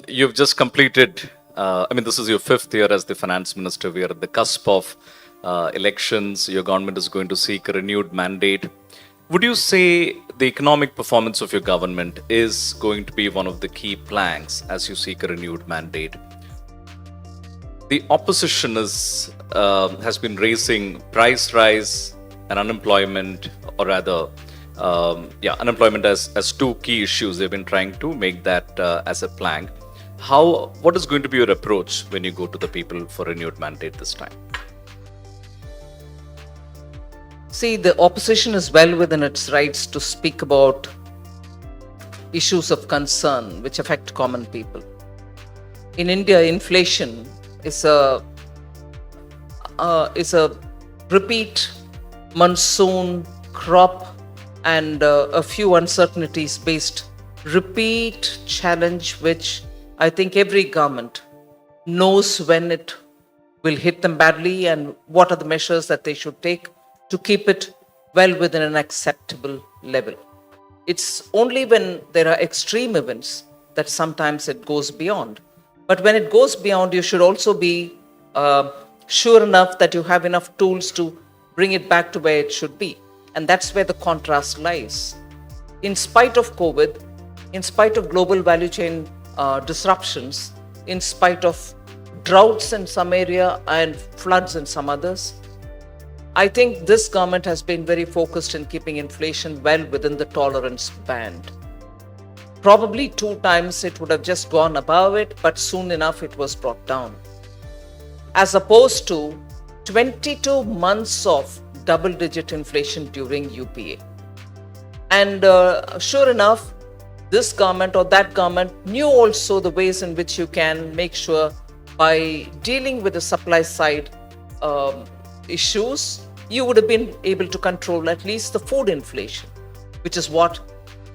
You've just completed, this is your fifth year as the finance minister. We are at the cusp of elections. Your government is going to seek a renewed mandate. Would you say the economic performance of your government is going to be one of the key planks as you seek a renewed mandate? The opposition has been raising price rise and unemployment, or rather, unemployment as two key issues. They've been trying to make that as a plank. What is going to be your approach when you go to the people for renewed mandate this time? See, the opposition is well within its rights to speak about issues of concern which affect common people. In India, inflation is a repeat monsoon, crop, and a few uncertainties based repeat challenge, which I think every government knows when it will hit them badly and what are the measures that they should take to keep it well within an acceptable level. It's only when there are extreme events that sometimes it goes beyond. But when it goes beyond, you should also be sure enough that you have enough tools to bring it back to where it should be. And that's where the contrast lies. In spite of COVID, in spite of global value chain disruptions, in spite of droughts in some area and floods in some others, I think this government has been very focused in keeping inflation well within the tolerance band. Probably 2 times it would have just gone above it, but soon enough it was brought down. As opposed to 22 months of double-digit inflation during UPA. And sure enough, this government or that government knew also the ways in which you can make sure by dealing with the supply side issues, you would have been able to control at least the food inflation, which is what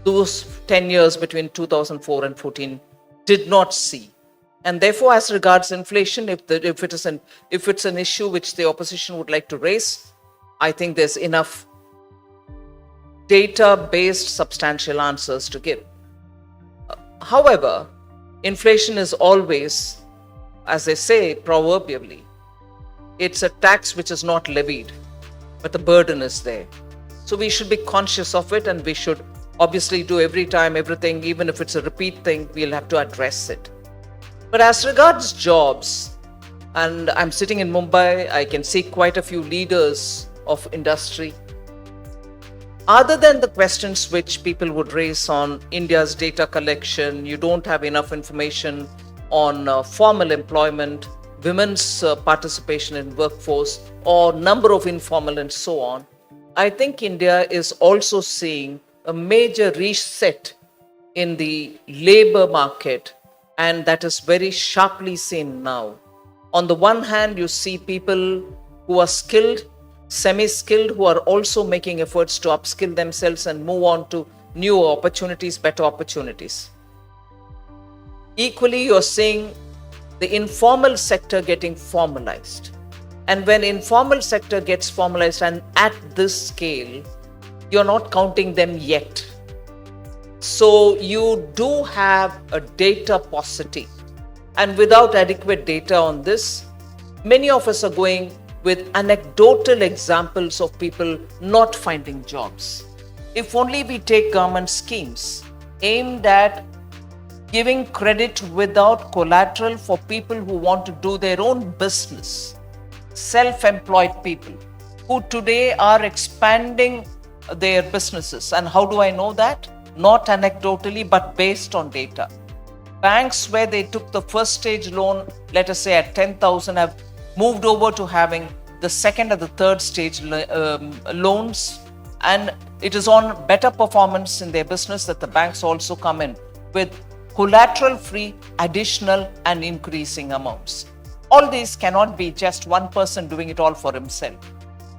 those 10 years between 2004 and 14 did not see. And therefore, as regards inflation, if it's an issue which the opposition would like to raise, I think there's enough data-based substantial answers to give. However, inflation is always, as they say proverbially, it's a tax which is not levied, but the burden is there. So we should be conscious of it, and we should obviously do everything, even if it's a repeat thing, we'll have to address it. But as regards jobs, and I'm sitting in Mumbai, I can see quite a few leaders of industry. Other than the questions which people would raise on India's data collection, you don't have enough information on formal employment, women's participation in workforce, or number of informal and so on. I think India is also seeing a major reset in the labor market, and that is very sharply seen now. On the one hand, you see people who are skilled, semi-skilled, who are also making efforts to upskill themselves and move on to new opportunities, better opportunities. Equally, you're seeing the informal sector getting formalized. And when informal sector gets formalized, and at this scale, you're not counting them yet. So you do have a data paucity. And without adequate data on this, many of us are going with anecdotal examples of people not finding jobs. If only we take government schemes aimed at giving credit without collateral for people who want to do their own business, self-employed people who today are expanding their businesses. And how do I know that? Not anecdotally, but based on data. Banks where they took the first stage loan, let us say at 10,000, have moved over to having the second or the third stage loans, and it is on better performance in their business that the banks also come in with collateral-free, additional and increasing amounts. All these cannot be just one person doing it all for himself.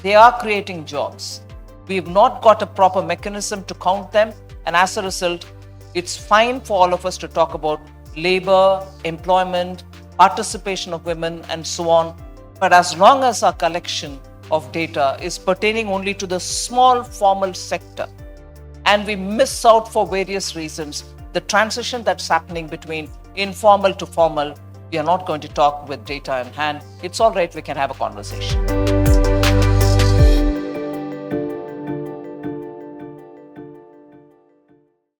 They are creating jobs. We've not got a proper mechanism to count them, and as a result, it's fine for all of us to talk about labor, employment, participation of women, and so on. But as long as our collection of data is pertaining only to the small formal sector, and we miss out for various reasons the transition that's happening between informal to formal. We are not going to talk with data in hand. It's all right, we can have a conversation.